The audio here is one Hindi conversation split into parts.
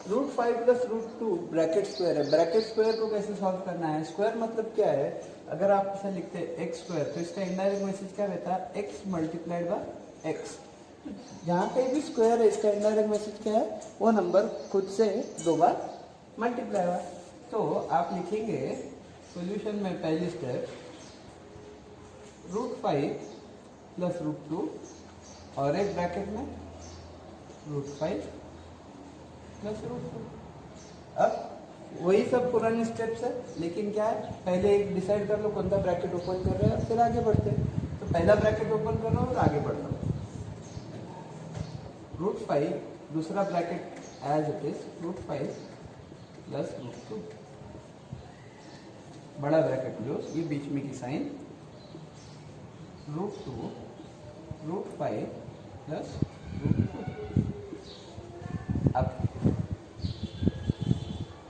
√5 प्लस √2 ब्रैकेट स्क्वायर है। ब्रैकेट स्क्वायर को कैसे सॉल्व करना है? स्क्वायर मतलब क्या है? अगर आप इसे लिखते हैं एक्स स्क्वायर तो इसका इनडायरेक्ट मैसेज क्या रहता है? X multiplied by x. जहाँ पे भी स्क्वायर है इसका इनडायरेक्ट मैसेज क्या है? वो नंबर खुद से 2 बार मल्टीप्लाई हुआ। तो आप लिखेंगे सॉल्यूशन में पहली स्टेप √5 प्लस √2 और एक ब्रैकेट में √5 प्लस √2। अब वही सब पुराने स्टेप्स है, लेकिन क्या है, पहले एक डिसाइड कर लो कौन सा ब्रैकेट ओपन कर रहे हैं, फिर आगे बढ़ते हैं। तो पहला ब्रैकेट ओपन कर लो और आगे बढ़ लो। √5 दूसरा bracket as it is √5 plus √2, बड़ा ब्रैकेट लो, ये बीच में की साइन √2 √5 प्लस √2। अब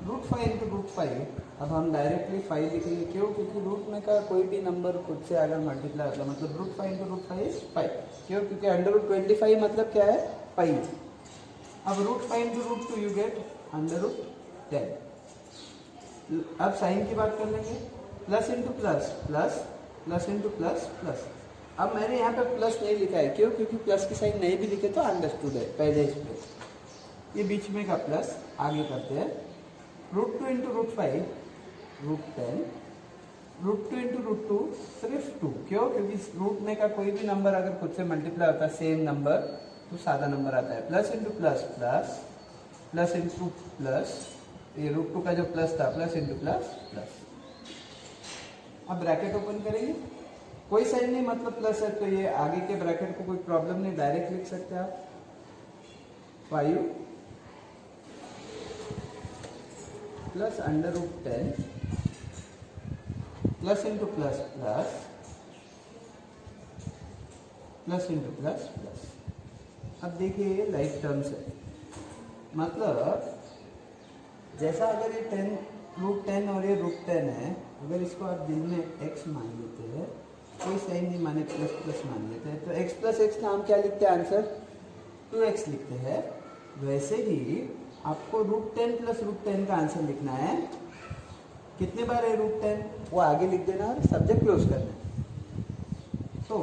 √5 इंटू √5, अब हम डायरेक्टली 5 लिखेंगे। क्यों? क्योंकि रूट में का कोई भी नंबर खुद से अगर मल्टीप्लाई होता है मतलब √5 इंटू √5 इज 5। क्यों? क्योंकि √25 मतलब क्या है? 5। अब √5 इंटू √2 यू गेट √10। अब साइन की बात कर लेंगे, plus into plus plus, plus into plus plus. अब मैंने यहाँ पे प्लस नहीं लिखा है, क्यों? क्योंकि प्लस की साइन नहीं भी लिखे तो अंडरस्टूड है पहले इस पे। ये बीच में का प्लस, आगे करते हैं √2 इंटू √5 √10, √2 इंटू √2 सिर्फ 2। क्यों? क्योंकि रूट में का कोई भी नंबर अगर खुद से मल्टीप्लाई होता है सेम नंबर तो सादा नंबर आता है। Plus into plus plus, plus into plus, ये √2 का जो प्लस था प्लस इंटू प्लस प्लस। अब ब्रैकेट ओपन करेंगे, कोई साइन नहीं मतलब प्लस है तो ये आगे के ब्रैकेट को कोई प्रॉब्लम नहीं, डायरेक्ट लिख सकते हैं आप। 5 plus √10 plus into plus plus, plus into plus plus. अब देखिए लाइक टर्म्स है, मतलब जैसा अगर ये √10 और ये √10 है, अगर इसको आप दिन में x मान लेते हैं, कोई साइन नहीं माने, प्लस प्लस मान लेते हैं, तो x प्लस एक्स का हम क्या लिखते हैं? आंसर 2x लिखते हैं। वैसे ही आपको √10 प्लस √10 का आंसर लिखना है। कितने बार है √10 वो आगे लिख देना और सब्जेक्ट क्लोज करना है। तो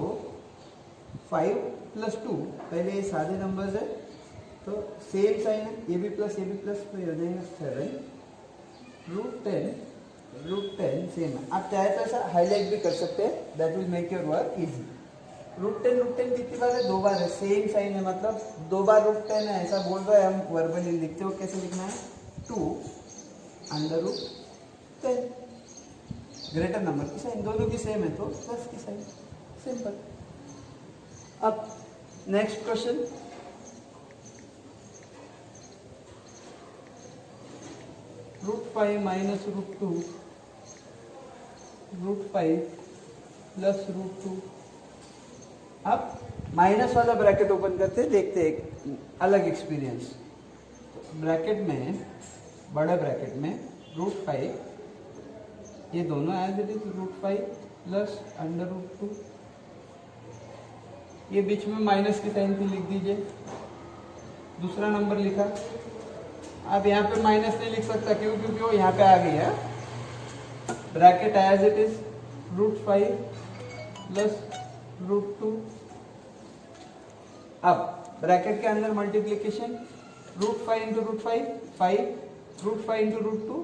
5 प्लस 2, पहले ये सादे नंबर्स है तो सेम साइन है, ये भी प्लस ये भी प्लस, तो ये हो जाएगा 7 √10 सेम है। आप चाहे तो ऐसा हाईलाइट भी कर सकते हैं, that will make your work easy. √10 कितनी बार है? 2 बार है, सेम साइन है मतलब 2 बार √10 है ऐसा बोल रहा है, हम वर्बली लिखते हो कैसे लिखना है? 2 √10, ग्रेटर नंबर की साइन, दोनों की सेम है तो प्लस की साइन, सिंपल। अब नेक्स्ट क्वेश्चन, √5 माइनस √2 √5 प्लस √2। अब माइनस वाला ब्रैकेट ओपन करते हैं, देखते हैं एक अलग एक्सपीरियंस। ब्रैकेट में, बड़े ब्रैकेट में √5, ये दोनों एज इट इज √5 प्लस √2, ये बीच में माइनस की साइन थी, लिख दीजिए। दूसरा नंबर लिखा, अब यहाँ पे माइनस नहीं लिख सकता, क्यों? क्योंकि वो यहाँ पे आ गई है। Bracket as it is √5 plus √2। अब ब्रैकेट के अंदर multiplication, √5 into √5 5, √5 into √2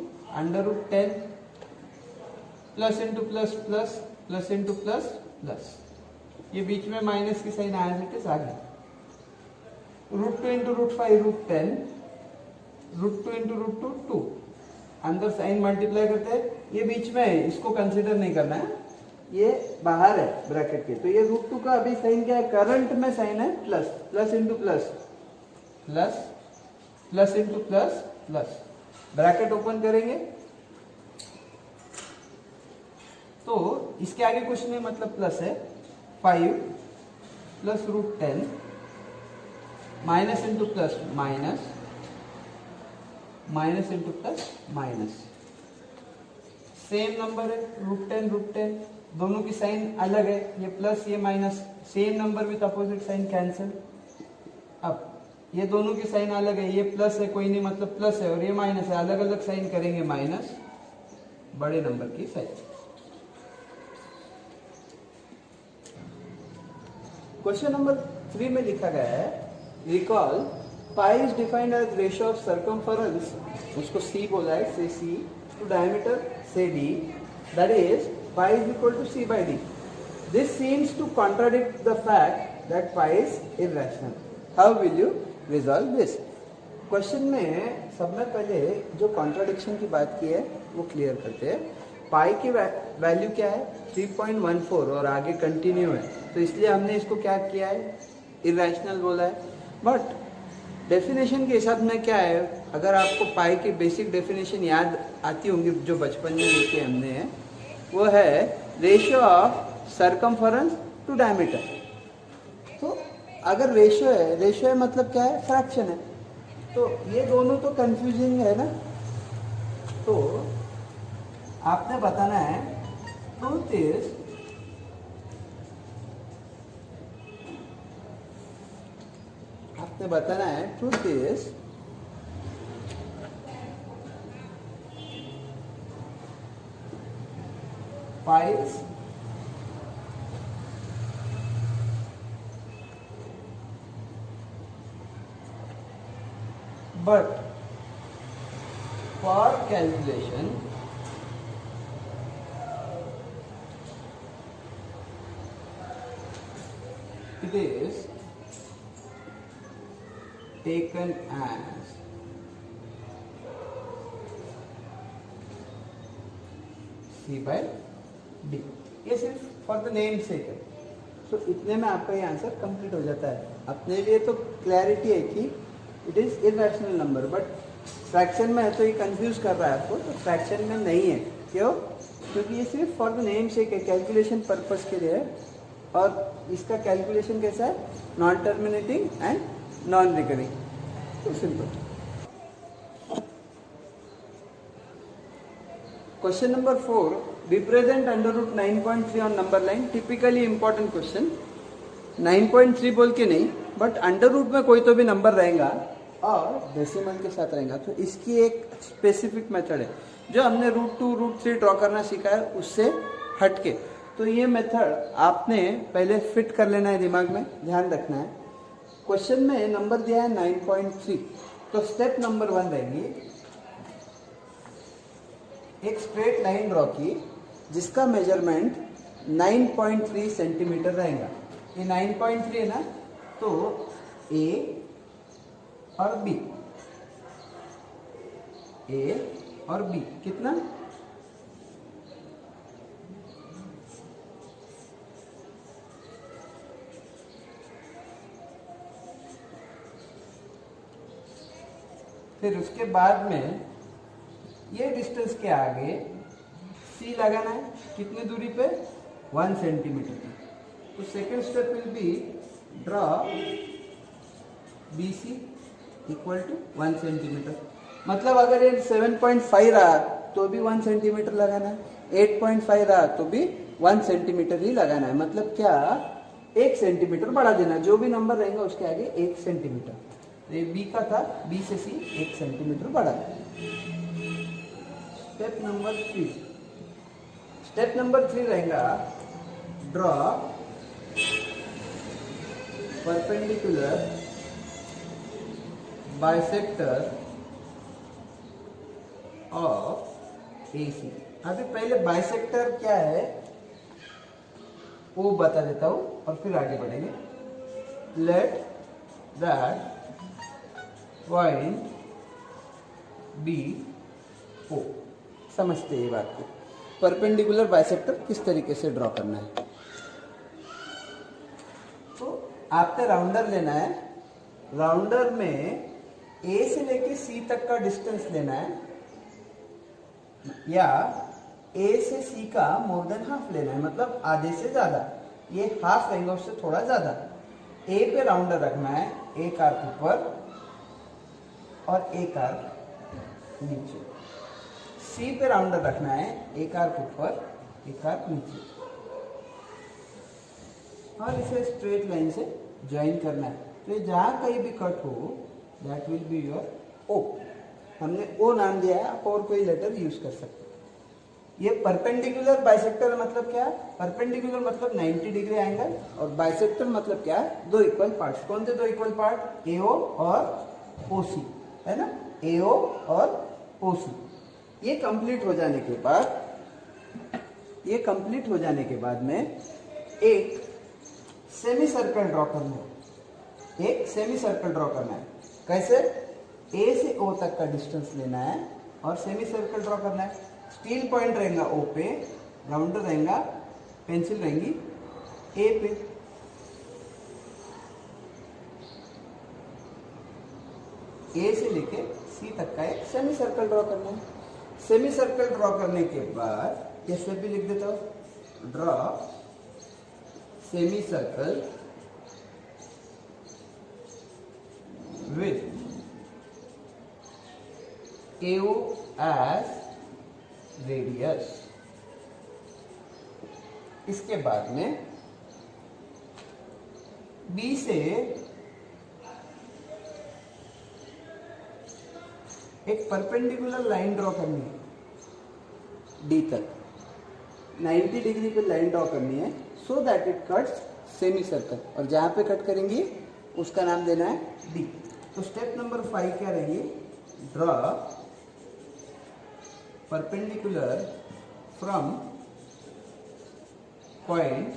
√10, plus into plus plus, plus into plus plus, ये बीच में माइनस की साइन एज इट इज आ गई। √2 इंटू √5 √10, √2 इंटू √2 2, अंदर साइन मल्टीप्लाई करते हैं, ये बीच में है, इसको कंसिडर नहीं करना है, ये बाहर है ब्रैकेट के। तो ये √2 का अभी साइन क्या है? करंट में साइन है plus, plus into plus plus, plus into plus plus. Bracket open करेंगे तो इसके आगे कुछ नहीं मतलब प्लस है। 5 plus √10 minus into plus minus, minus into plus minus, same number है √10 दोनों की साइन अलग है, ये प्लस ये minus, same number with opposite sign cancel. अब ये दोनों की साइन अलग है, ये प्लस है कोई नहीं मतलब प्लस है, और ये माइनस है, अलग अलग साइन करेंगे माइनस बड़े नंबर की साइन। क्वेश्चन नंबर 3 में लिखा गया है recall pi is defined as ratio of circumference, उसको सी बोला है, say C to diameter say D, that is pi is equal to C by D. This seems to contradict the fact that pi is irrational. How will you resolve this? Question में सबसे पहले जो कॉन्ट्राडिक्शन की बात की है वो क्लियर करते हैं। पाई की वैल्यू क्या है 3.14 और आगे कंटिन्यू है, तो इसलिए हमने इसको क्या किया है, इरेशनल बोला है। बट डेफिनेशन के हिसाब में क्या है, अगर आपको पाई की बेसिक डेफिनेशन याद आती होंगी जो बचपन में लिखी हमने है, वो है ratio of circumference to diameter. तो अगर रेशियो है मतलब क्या है, फ्रैक्शन है, तो ये दोनों तो कंफ्यूजिंग है ना। तो आपने बताना है truth is pies but for calculation it is taken as C by D। ये सिर्फ फॉर द नेम सेक है। सो इतने में आपका ये आंसर कंप्लीट हो जाता है। अपने लिए तो क्लैरिटी है कि it is irrational number, but fraction में है तो ये कंफ्यूज कर रहा है आपको, तो फ्रैक्शन में नहीं है। क्यों? क्योंकि ये सिर्फ फॉर द नेम से कैलकुलेशन पर्पस के लिए है, और इसका कैलकुलेशन कैसा है, non terminating and non recurring. तो simple. Question number 4, represent under root 9.3 on number line. Typically important question, 9.3 बोल के नहीं, बट अंडर रूट में कोई तो भी नंबर रहेगा और डेसिमल के साथ रहेगा, तो इसकी एक स्पेसिफिक मेथड है जो हमने रूट 2 रूट 3 ड्रॉ करना सीखा है उससे हटके। तो ये मेथड आपने पहले फिट कर लेना है दिमाग में, ध्यान रखना है। क्वेश्चन में नंबर दिया है 9.3, तो स्टेप नंबर 1 रहेगी, एक स्ट्रेट लाइन ड्रॉ की जिसका मेजरमेंट 9.3 सेंटीमीटर रहेगा। ये 9.3 है ना, तो A और B, A और B कितना, फिर उसके बाद में ये डिस्टेंस के आगे C लगाना है, कितनी दूरी पे, 1 सेंटीमीटर की। तो second step will be draw BC equal to 1 centimetre. मतलब अगर ये 7.5 रहा तो भी 1 सेंटीमीटर लगाना है, 8.5 रहा तो भी 1 सेंटीमीटर ही लगाना है। मतलब क्या, 1 सेंटीमीटर बढ़ा देना, जो भी नंबर रहेगा उसके आगे 1 सेंटीमीटर। तो ये B का था, B से C 1 सेंटीमीटर बढ़ा। स्टेप नंबर 3 रहेगा draw perpendicular bisector of AC। अभी पहले बाइसेक्टर क्या है वो बता देता हूं और फिर आगे बढ़ेंगे। Let that point be O। समझते ये बात को, परपेंडिकुलर बाइसेक्टर किस तरीके से ड्रॉ करना है। तो आपने राउंडर लेना है, राउंडर में A से लेके C तक का डिस्टेंस लेना है, या A से C का मोर देन हाफ लेना है, मतलब आधे से ज्यादा। ये हाफ रहेगा उससे थोड़ा ज्यादा। A पे राउंडर रखना है, एक आर्क ऊपर और एक आर्क नीचे। C पे राउंडर रखना है, एक आर्क ऊपर एक आर्क नीचे, और इसे स्ट्रेट लाइन से ज्वाइन करना है। तो ये जहाँ कहीं भी कट हो that will be your O. हमने ओ नाम दिया है, आप और कोई लेटर यूज कर सकते हैं। ये परपेंडिकुलर बाइसेक्टर मतलब क्या है? परपेंडिकुलर मतलब 90 डिग्री एंगल, और बाइसेक्टर मतलब क्या है? दो इक्वल पार्ट्स। कौन से दो इक्वल पार्ट? एओ और ओसी, है ना, एओ और ओसी। ये कंप्लीट हो जाने के बाद, में एक सेमी सर्कल ड्रॉ करना है। एक सेमी सर्कल ड्रॉ करना है। कैसे? ए से ओ तक का डिस्टेंस लेना है और सेमी सर्कल ड्रॉ करना है। स्टील पॉइंट रहेगा ओ पे, राउंडर रहेगा, पेंसिल रहेंगी ए पे। ए से लेके सी तक का एक सेमी सर्कल ड्रॉ करना है। सेमी सर्कल ड्रॉ करने के बाद ये स्टेप भी लिख देता हूं, draw semi circle with AO as radius. इसके बाद में B से एक परपेंडिकुलर लाइन ड्रॉ करनी है D तक, 90 डिग्री पे लाइन ड्रॉ करनी है, so that it cuts semi circle. और जहां पे कट करेंगे उसका नाम देना है D। तो स्टेप नंबर 5 क्या रहेंगे? Draw perpendicular from point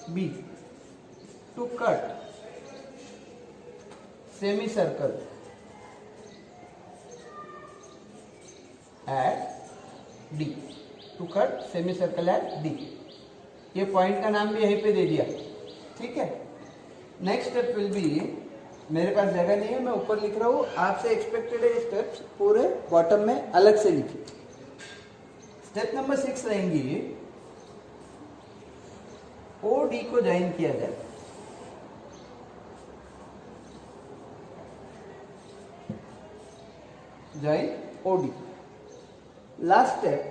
B to cut semicircle at D, to cut semicircle at D। ये पॉइंट का नाम भी यहीं पे दे दिया, ठीक है। नेक्स्ट स्टेप विल बी, मेरे पास जगह नहीं है, मैं ऊपर लिख रहा हूं, आपसे एक्सपेक्टेड है स्टेप्स पूरे बॉटम में अलग से लिखिए। स्टेप नंबर 6 रहेंगी, ओ डी को ज्वाइन किया जाए। Join O D. Last step,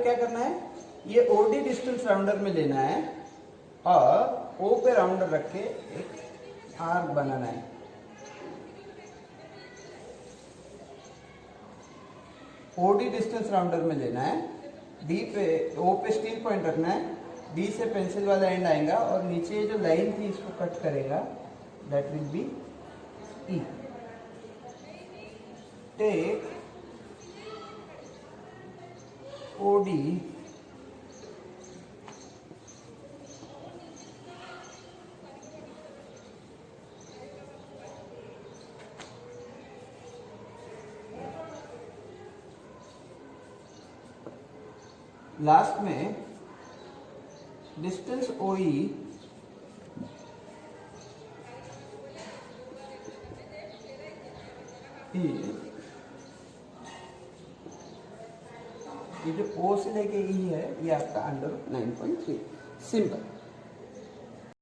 क्या करना है? ये ओडी डिस्टेंस राउंडर में लेना है और ओ पे राउंडर रख के एक आर्क बनाना है। ओडी डिस्टेंस राउंडर में लेना है, डी पे, ओ पे स्टील पॉइंट रखना है, डी से पेंसिल वाला एंड आएगा और नीचे जो लाइन थी इसको कट करेगा, that will be E. Take OD last में डिस्टेंस OE ये जो O से लेके E है, ये आपका अंडर 9.3। सिंपल।